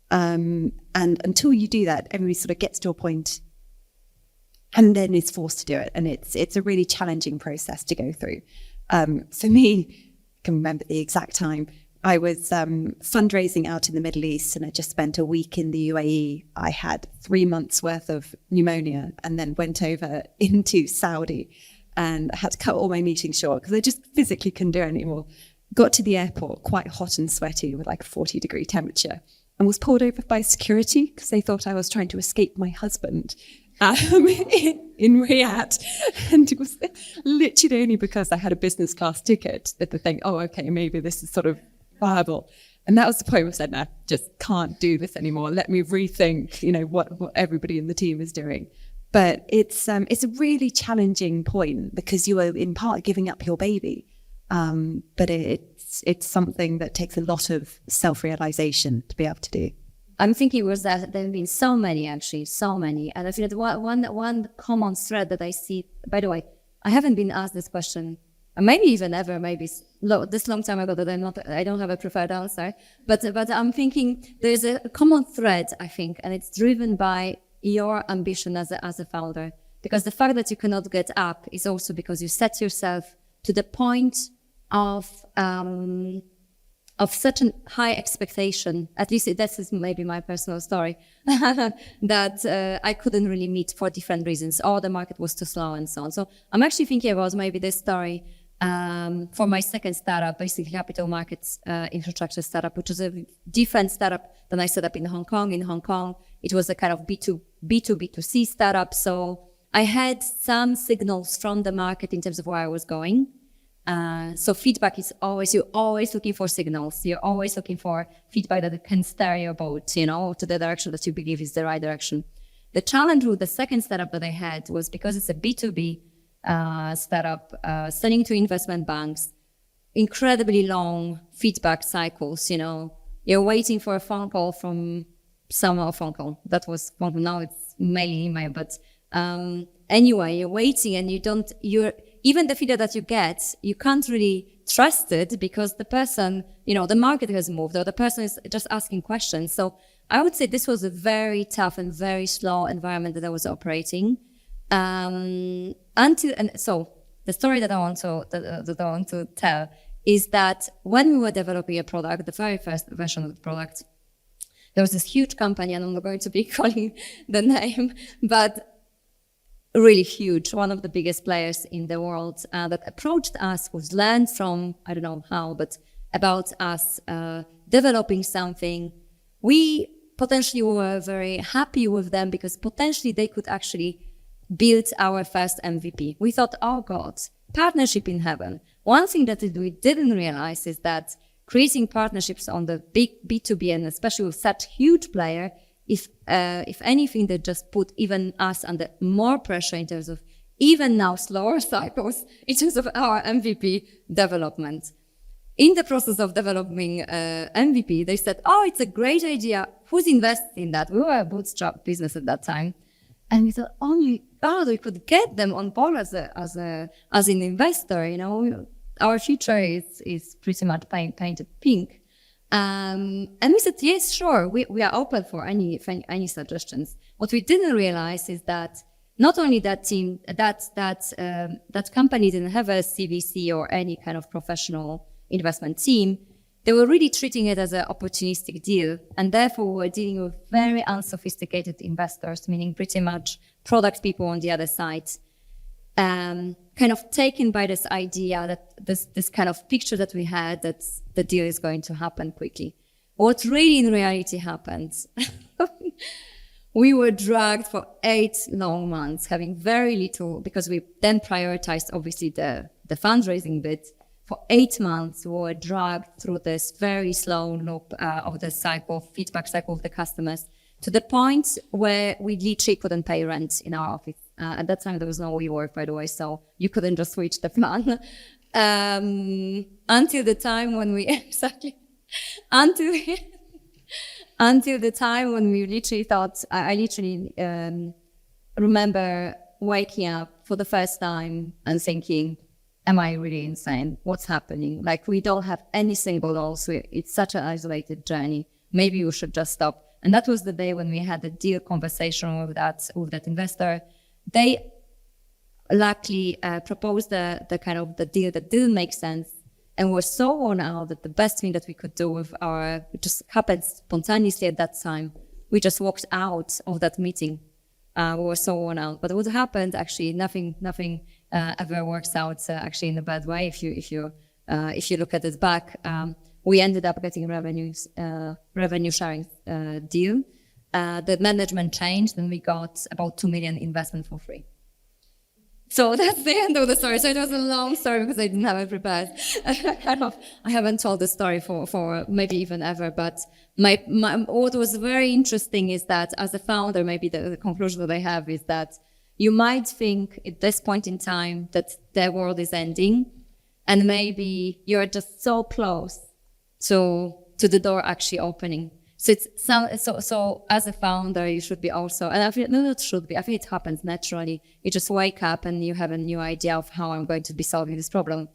And until you do that, everybody sort of gets to a point and then is forced to do it. And it's a really challenging process to go through. For me, I can remember the exact time. I was fundraising out in the Middle East and I just spent a week in the UAE. I had 3 months worth of pneumonia and then went over into Saudi and I had to cut all my meetings short because I just physically couldn't do it anymore. Got to the airport quite hot and sweaty with like 40-degree temperature and was pulled over by security because they thought I was trying to escape my husband in Riyadh. And it was literally only because I had a business class ticket that they think, oh, okay, maybe this is sort of viable. And that was the point where I said, no, just can't do this anymore. Let me rethink, what everybody in the team is doing. But it's a really challenging point because you are in part giving up your baby. But it's something that takes a lot of self-realization to be able to do. I'm thinking was that there have been so many. And I feel that one common thread that I see, by the way, I haven't been asked this question, maybe even ever, maybe this long time ago that I don't have a preferred answer. But I'm thinking there's a common thread, I think, and it's driven by your ambition as a founder. Because the fact that you cannot get up is also because you set yourself to the point of such a high expectation, at least this is maybe my personal story, that I couldn't really meet for different reasons, or the market was too slow and so on. So I'm actually thinking about maybe this story for my second startup, basically capital markets infrastructure startup, which is a different startup than I set up in Hong Kong. In Hong Kong, it was a kind of B2B2C startup. So I had some signals from the market in terms of where I was going. So feedback is you're always looking for signals. You're always looking for feedback that can steer your boat, to the direction that you believe is the right direction. The challenge with the second startup that I had was because it's a B2B startup, selling to investment banks, incredibly long feedback cycles, You're waiting for a phone call from someone, That was phone call. Now it's mainly email, but anyway, you're waiting and even the feedback that you get, you can't really trust it because the person, the market has moved or the person is just asking questions. So I would say this was a very tough and very slow environment that I was operating. So the story that I want to tell is that when we were developing a product, the very first version of the product, there was this huge company, and I'm not going to be calling the name, but really huge, one of the biggest players in the world that approached us, was learned from, I don't know how, but about us developing something. We potentially were very happy with them because potentially they could actually build our first MVP. We thought, oh God, partnership in heaven. One thing that we didn't realize is that creating partnerships on the big B2B and especially with such huge player, if anything, that just put even us under more pressure in terms of even now slower cycles in terms of our MVP development. In the process of developing MVP, they said, oh, it's a great idea. Who's investing in that? We were a bootstrap business at that time. And we thought, oh my God, we could get them on board as an investor. Our future is pretty much painted pink. And we said, yes, sure, we are open for any suggestions. What we didn't realize is that not only that team, that company didn't have a CVC or any kind of professional investment team. They were really treating it as an opportunistic deal, and therefore we were dealing with very unsophisticated investors, meaning pretty much product people on the other side, kind of taken by this idea that this kind of picture that we had that the deal is going to happen quickly. What really in reality happened, we were dragged for 8 long months, having very little, because we then prioritized obviously the fundraising bit. For 8 months, we were dragged through this very slow loop of the feedback cycle of the customers, to the point where we literally couldn't pay rent in our office. At that time, there was no WeWork, by the way, so you couldn't just switch the plan. Until the time when we until the time when we literally thought, I literally remember waking up for the first time and thinking, am I really insane? What's happening? Like, we don't have any single goals. It's such an isolated journey. Maybe we should just stop. And that was the day when we had a deal conversation with that investor. They luckily proposed the kind of the deal that didn't make sense, and were so worn out that the best thing that we could do with it just happened spontaneously at that time. We just walked out of that meeting. We were so worn out. But what happened, actually, nothing ever works out actually in a bad way. If you look at it back, we ended up getting a revenue sharing deal. The management changed, and we got about 2 million investment for free. So that's the end of the story. So it was a long story because I didn't have it prepared. I haven't told the story for maybe even ever. But what was very interesting is that as a founder, maybe the conclusion that I have is that you might think at this point in time that the world is ending, and maybe you're just so close to the door actually opening. So so as a founder, you should be also, and I think it happens naturally. You just wake up and you have a new idea of how I'm going to be solving this problem.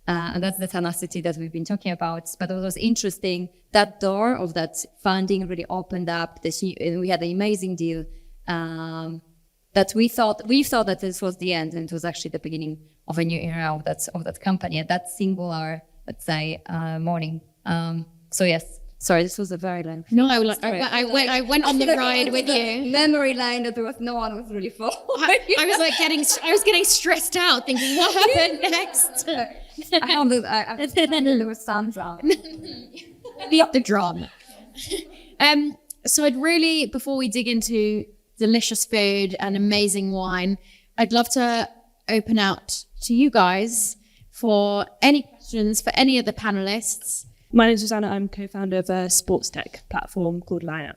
And that's the tenacity that we've been talking about. But what was interesting, that door of that funding really opened up. And we had an amazing deal that we thought that this was the end, and it was actually the beginning of a new era of that company at that singular, let's say, morning. So yes. Sorry, this was a very long. No, I went on the ride with you. Memory lane that no one was really full. I was getting stressed out, thinking, what happened next? There was some drama. The drama. So I'd really, before we dig into delicious food and amazing wine, I'd love to open out to you guys for any questions for any of the panelists. My name is Susanna. I'm co-founder of a sports tech platform called Lineup.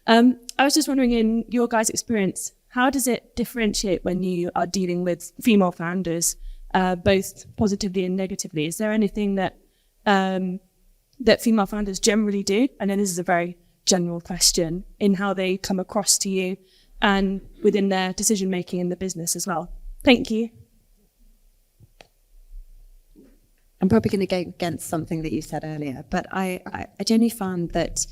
I was just wondering, in your guys' experience, how does it differentiate when you are dealing with female founders, both positively and negatively? Is there anything that that female founders generally do? And then this is a very general question in how they come across to you and within their decision making in the business as well. Thank you. I'm probably going to go against something that you said earlier, but I generally found that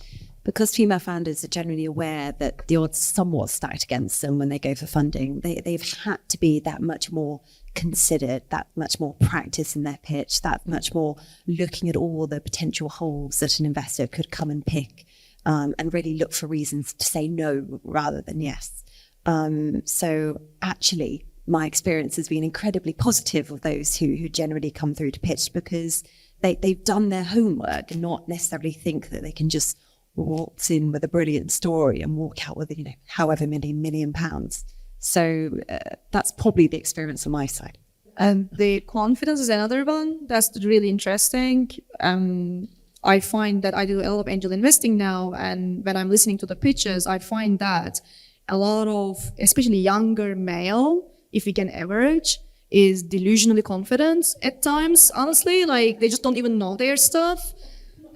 because female founders are generally aware that the odds are somewhat stacked against them when they go for funding, they've had to be that much more considered, that much more practice in their pitch, that much more looking at all the potential holes that an investor could come and pick, and really look for reasons to say no rather than yes. So actually, my experience has been incredibly positive of those who generally come through to pitch, because they've done their homework and not necessarily think that they can just waltz in with a brilliant story and walk out with, however many million pounds. So that's probably the experience on my side. The confidence is another one that's really interesting. I find that I do a lot of angel investing now, and when I'm listening to the pitches, I find that a lot of, especially younger male, if we can average, is delusionally confident at times, honestly. Like, they just don't even know their stuff.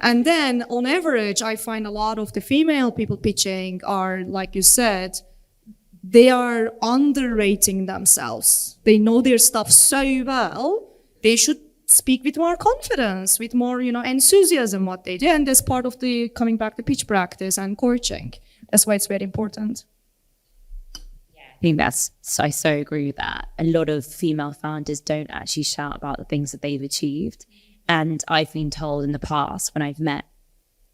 And then, on average, I find a lot of the female people pitching are, like you said, they are underrating themselves. They know their stuff so well, they should speak with more confidence, with more, enthusiasm what they do. And that's part of the coming back to pitch practice and coaching. That's why it's very important. I think I so agree with that. A lot of female founders don't actually shout about the things that they've achieved. And I've been told in the past when I've met,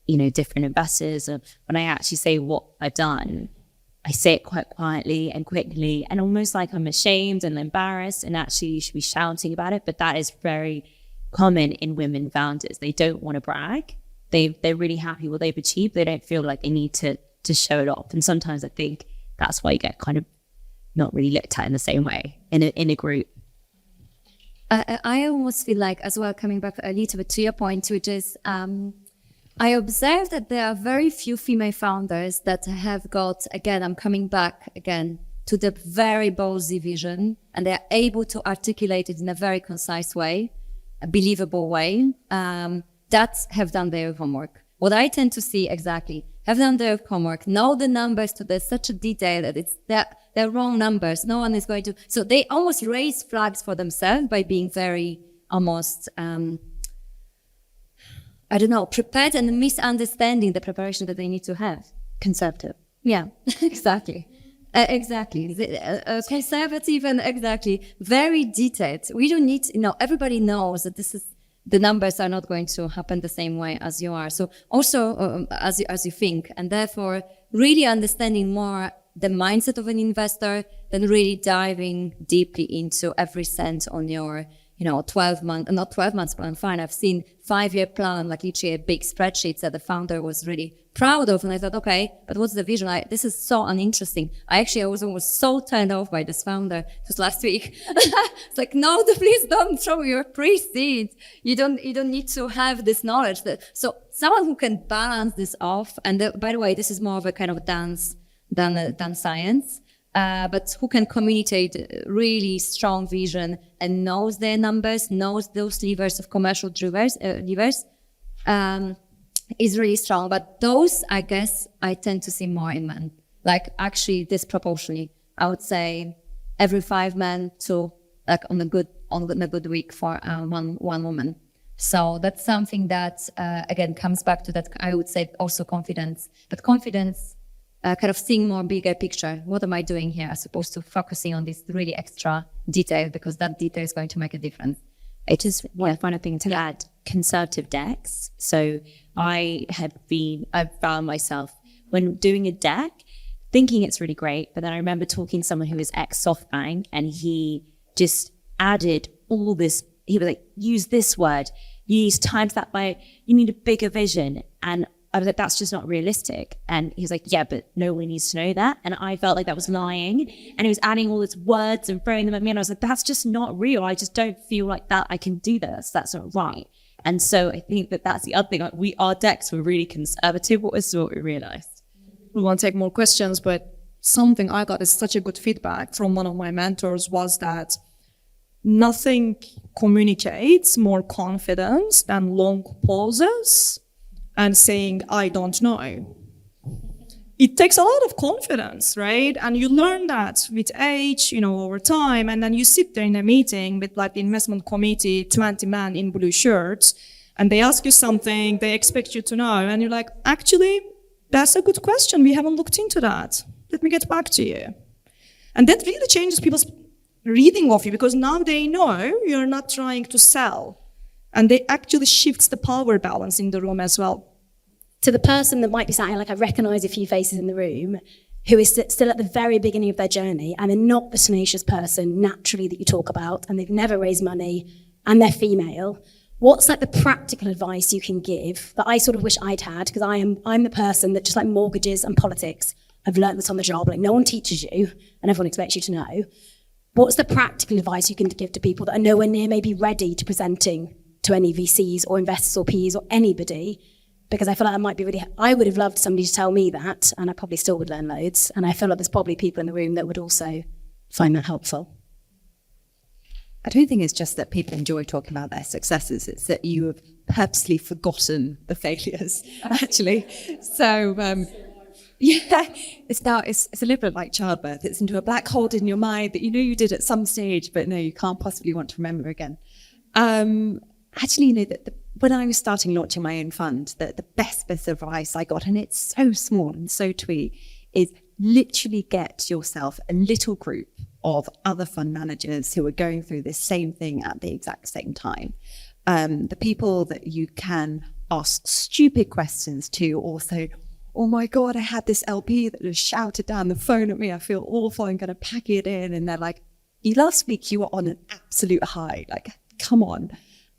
different investors, and when I actually say what I've done, I say it quite quietly and quickly and almost like I'm ashamed and embarrassed and actually you should be shouting about it. But that is very common in women founders. They don't want to brag. They're really happy with what they've achieved. They don't feel like they need to show it off. And sometimes I think that's why you get kind of not really looked at in the same way in a group. I almost feel like, as well, coming back a little bit to your point, which is I observe that there are very few female founders that have got, again, I'm coming back again to the very ballsy vision, and they're able to articulate it in a very concise way, a believable way, that have done their homework. What I tend to see exactly, have done their homework, know the numbers to such a detail that they're wrong numbers. No one is going to, so they almost raise flags for themselves by being very almost, prepared and misunderstanding the preparation that they need to have. Conservative. Yeah, exactly. Exactly. Conservative and exactly. Very detailed. We don't need, everybody knows that the numbers are not going to happen the same way as you are. So also as you think, and therefore really understanding more the mindset of an investor than really diving deeply into every cent on your 12 months plan. Fine, I've seen 5-year plan, like literally a big spreadsheet that the founder was really proud of. And I thought, okay, but what's the vision? This is so uninteresting. I was almost so turned off by this founder just last week. It's like, no, please don't show your pre-seed. You don't need to have this knowledge. So someone who can balance this off, and by the way, this is more of a kind of dance than science. But who can communicate really strong vision and knows their numbers, knows those levers of commercial levers, is really strong. But those, I guess, I tend to see more in men. Like actually disproportionately, I would say every 5 men to like on a good week for one woman. So that's something that again comes back to that. I would say also confidence, but confidence. Kind of seeing more bigger picture. What am I doing here as opposed to focusing on this really extra detail, because that detail is going to make a difference. It is one final thing to add, conservative decks. So I've found myself when doing a deck, thinking it's really great, but then I remember talking to someone who was ex-SoftBank and he just added all this, he was like, use this word, you need to times that by, you need a bigger vision. And I was like, that's just not realistic. And he was like, yeah, but no one needs to know that. And I felt like that was lying. And he was adding all these words and throwing them at me. And I was like, that's just not real. I just don't feel like that I can do this. That's not right. And so I think that that's the other thing. Like our decks were really conservative. What we realized. We want to take more questions, but something I got is such a good feedback from one of my mentors was that nothing communicates more confidence than long pauses and saying, I don't know. It takes a lot of confidence, right? And you learn that with age, over time. And then you sit there in a meeting with like the investment committee, 20 men in blue shirts, and they ask you something, they expect you to know. And you're like, actually, that's a good question. We haven't looked into that. Let me get back to you. And that really changes people's reading of you, because now they know you're not trying to sell. And they actually shifts the power balance in the room as well. To the person that might be sat here, like I recognise a few faces in the room, who is still at the very beginning of their journey, and they're not the tenacious person naturally that you talk about, and they've never raised money, and they're female. What's like the practical advice you can give that I sort of wish I'd had? Because I'm the person that, just like mortgages and politics, I've learned this on the job. Like no one teaches you, and everyone expects you to know. What's the practical advice you can give to people that are nowhere near maybe ready to presenting to any VCs or investors or PEs or anybody? Because I feel like that might be really, I would have loved somebody to tell me that, and I probably still would learn loads. And I feel like there's probably people in the room that would also find that helpful. I don't think it's just that people enjoy talking about their successes. It's that you have purposely forgotten the failures, actually. So, yeah, it's a little bit like childbirth. It's into a black hole in your mind that you know you did at some stage, but no, you can't possibly want to remember again. Actually, when I was launching my own fund, the best bit of advice I got, and it's so small and so twee, is literally get yourself a little group of other fund managers who are going through this same thing at the exact same time. The people that you can ask stupid questions to, or say, oh my God, I had this LP that just shouted down the phone at me. I feel awful. I'm going to pack it in. And they're like, last week you were on an absolute high. Like, come on.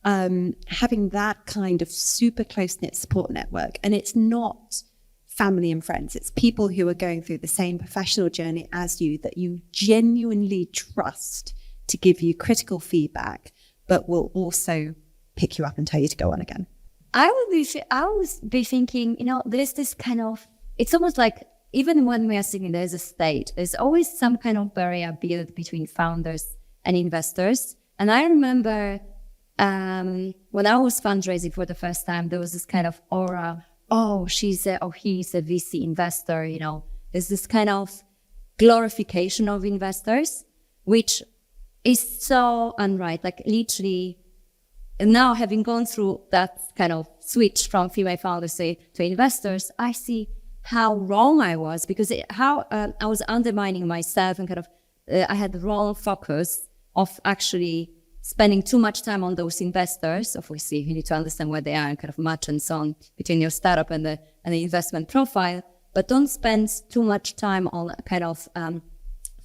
Having that kind of super close-knit support network. And it's not family and friends. It's people who are going through the same professional journey as you, that you genuinely trust to give you critical feedback, but will also pick you up and tell you to go on again. I would be thinking, there's this kind of, it's almost like, even when we are sitting, there's a stage, there's always some kind of barrier built between founders and investors. And I remember when I was fundraising for the first time, there was this kind of aura, he's a VC investor, there's this kind of glorification of investors, which is so unright. Like literally, now having gone through that kind of switch from female founders to investors, I see how wrong I was, because I was undermining myself, and kind of I had the wrong focus of actually spending too much time on those investors. Obviously, you need to understand where they are and kind of match and so on between your startup and the investment profile, but don't spend too much time on kind of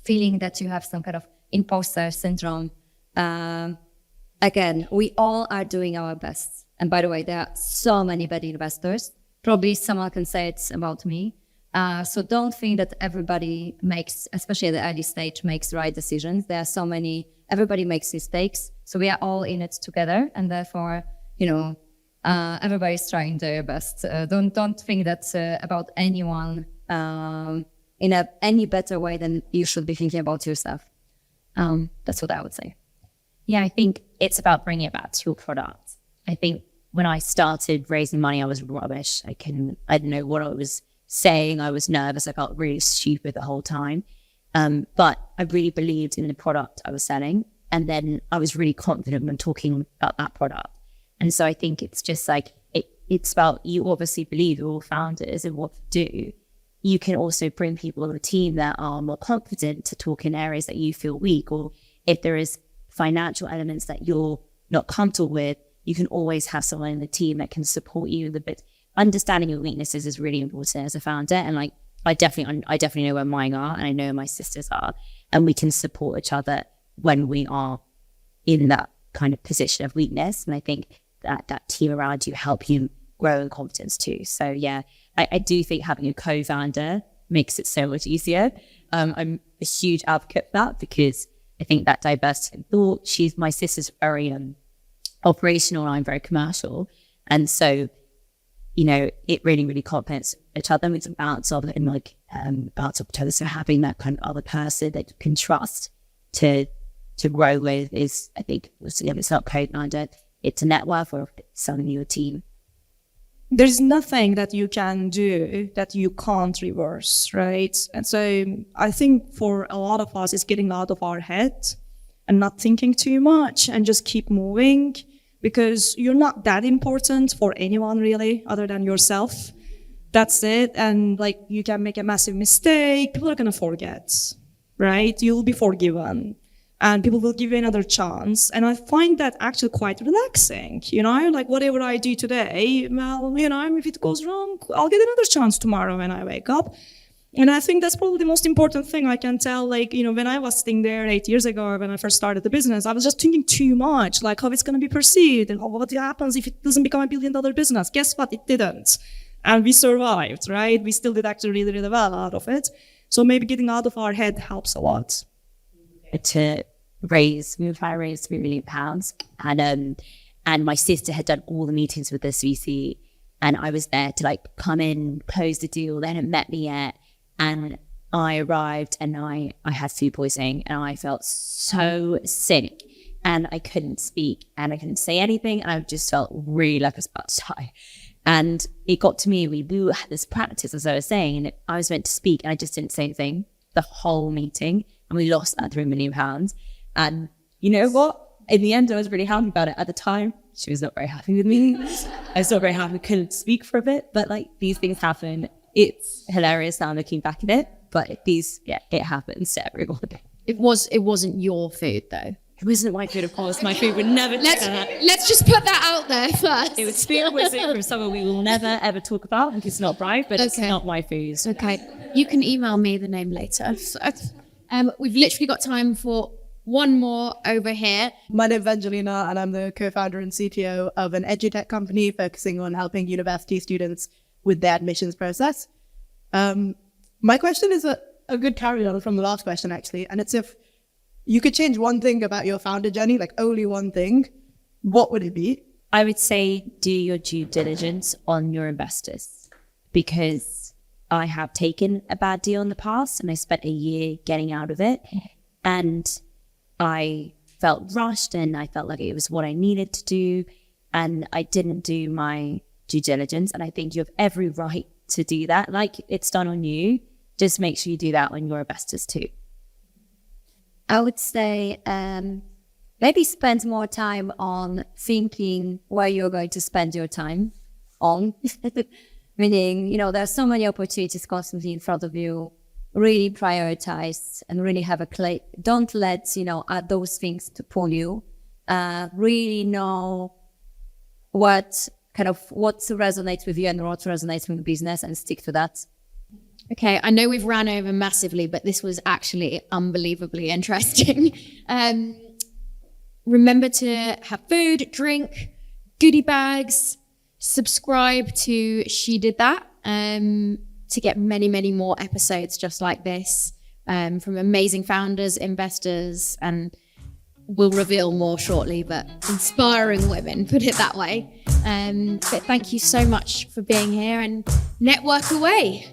feeling that you have some kind of imposter syndrome. Again, we all are doing our best. And by the way, there are so many bad investors. Probably someone can say it's about me. So don't think that everybody makes, especially at the early stage, makes the right decisions. There are so many, everybody makes mistakes. So we are all in it together. And therefore, everybody's trying their best. Don't think that's about anyone in any better way than you should be thinking about yourself. That's what I would say. Yeah, I think it's about bringing it back to your product. I think when I started raising money, I was rubbish. I didn't know what I was saying. I was nervous. I felt really stupid the whole time. But I really believed in the product I was selling. And then I was really confident when talking about that product. And so I think it's just like, it's about, you obviously believe you're all founders in what to do. You can also bring people on the team that are more confident to talk in areas that you feel weak, or if there is financial elements that you're not comfortable with, you can always have someone in the team that can support you. Understanding your weaknesses is really important as a founder. And like, I definitely know where mine are, and I know where my sisters are, and we can support each other when we are in that kind of position of weakness. And I think that team around you help you grow in confidence too. So yeah, I do think having a co-founder makes it so much easier. I'm a huge advocate for that because I think that diversity in thought, my sister's very operational and I'm very commercial. And so, you know, it really, really complements each other. It's a balance of it and balance of each other. So having that kind of other person that you can trust to grow with is, I think, it's not co-founder, it's a network or it's something in your team. There's nothing that you can do that you can't reverse, right? And so I think for a lot of us, it's getting out of our head and not thinking too much and just keep moving, because you're not that important for anyone really other than yourself. That's it. And like, you can make a massive mistake. People are going to forget, right? You'll be forgiven. And people will give you another chance. And I find that actually quite relaxing, you know, like whatever I do today, well, you know, if it goes wrong, I'll get another chance tomorrow when I wake up. And I think that's probably the most important thing I can tell. Like, you know, when I was sitting there 8 years ago, when I first started the business, I was just thinking too much, like how it's going to be perceived and what happens if it doesn't become $1 billion business. Guess what? It didn't. And we survived, right? We still did actually really, really well out of it. So maybe getting out of our head helps a lot. We were trying to raise £3 million, and my sister had done all the meetings with this VC, and I was there to like come in, close the deal. They hadn't met me yet, and I arrived and I had food poisoning, and I felt so sick, and I couldn't speak, and I couldn't say anything, and I just felt really like I was about to die. And it got to me, we had this practice, as I was saying, and I was meant to speak, and I just didn't say anything the whole meeting, and we lost that £3 million. And you know what? In the end, I was really happy about it. At the time, she was not very happy with me. I was not very happy. I couldn't speak for a bit, but like these things happen. It's hilarious now looking back at it, but it happens to everyone. It wasn't your food though. It wasn't my food, of course. My food would never do that. Let's just put that out there first. It was food from someone we will never ever talk about. Like, it's not right, but It's not my food. Okay. You can email me the name later. So, we've literally got time for one more over here. My name's Angelina, and I'm the co-founder and CTO of an edutech company focusing on helping university students with their admissions process. My question is a good carry-on from the last question, actually, and it's if you could change one thing about your founder journey, like only one thing, what would it be? I would say do your due diligence on your investors, because I have taken a bad deal in the past and I spent a year getting out of it, and I felt rushed and I felt like it was what I needed to do, and I didn't do my due diligence. And I think you have every right to do that. Like it's done on you. Just make sure you do that on your investors too. I would say maybe spend more time on thinking where you're going to spend your time on. Meaning, you know, there are so many opportunities constantly in front of you. Really prioritize and really have a don't let, you know, those things to pull you. Really know what resonates with you and what resonates with the business, and stick to that. Okay, I know we've ran over massively, but this was actually unbelievably interesting. Remember to have food, drink, goodie bags, subscribe to She Did That to get many, many more episodes just like this from amazing founders, investors, and we'll reveal more shortly, but inspiring women, put it that way. But thank you so much for being here, and network away.